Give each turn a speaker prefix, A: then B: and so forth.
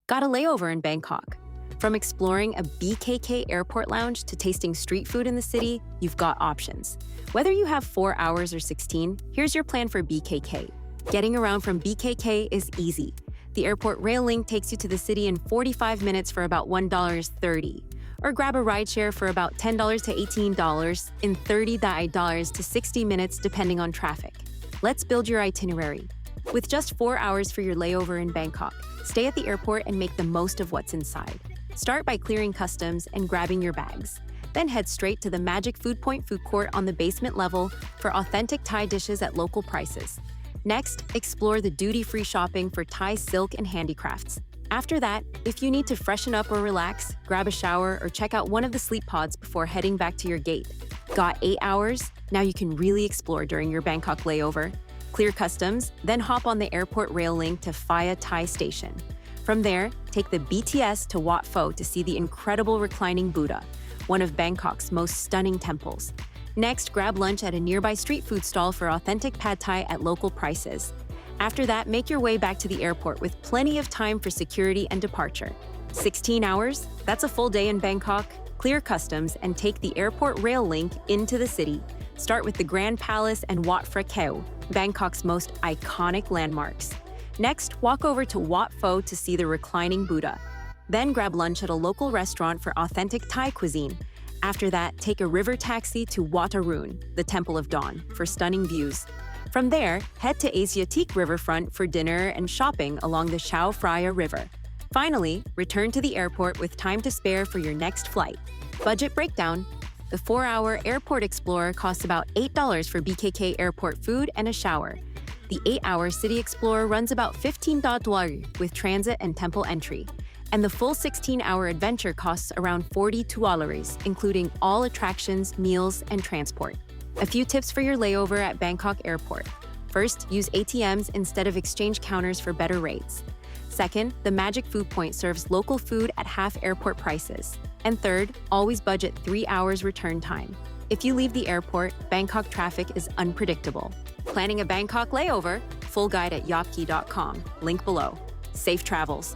A: Got a layover in Bangkok? From exploring a BKK airport lounge to tasting street food in the city, you've got options. Whether you have 4 hours or 16, here's your plan for BKK. Getting around from BKK is easy. The airport rail link takes you to the city in 45 minutes for about $1.30. Or grab a rideshare for about $10 to $18 in $30 to 60 minutes depending on traffic. Let's build your itinerary. With just 4 hours for your layover in Bangkok, stay at the airport and make the most of what's inside. Start by clearing customs and grabbing your bags. Then head straight to the Magic Food Point food court on the basement level for authentic Thai dishes at local prices. Next, explore the duty-free shopping for Thai silk and handicrafts. After that, if you need to freshen up or relax, grab a shower or check out one of the sleep pods before heading back to your gate. Got 8 hours? Now you can really explore during your Bangkok layover. Clear customs, then hop on the airport rail link to Phaya Thai Station. From there, take the BTS to Wat Pho to see the incredible reclining Buddha, one of Bangkok's most stunning temples. Next, grab lunch at a nearby street food stall for authentic pad thai at local prices. After that, make your way back to the airport with plenty of time for security and departure. 16 hours? That's a full day in Bangkok. Clear customs and take the airport rail link into the city. Start with the Grand Palace and Wat Phra Kaew, Bangkok's most iconic landmarks. Next, walk over to Wat Pho to see the reclining Buddha. Then grab lunch at a local restaurant for authentic Thai cuisine. After that, take a river taxi to Wat Arun, the Temple of Dawn, for stunning views. From there, head to Asiatique Riverfront for dinner and shopping along the Chao Phraya River. Finally, return to the airport with time to spare for your next flight. Budget breakdown. The 4-hour Airport Explorer costs about $8 for BKK airport food and a shower. The 8-hour City Explorer runs about $15 with transit and temple entry. And the full 16-hour adventure costs around $42, including all attractions, meals, and transport. A few tips for your layover at Bangkok Airport. First, use ATMs instead of exchange counters for better rates. Second, the Magic Food Point serves local food at half airport prices. And third, always budget 3 hours return time. If you leave the airport, Bangkok traffic is unpredictable. Planning a Bangkok layover? Full guide at yopki.com. Link below. Safe travels.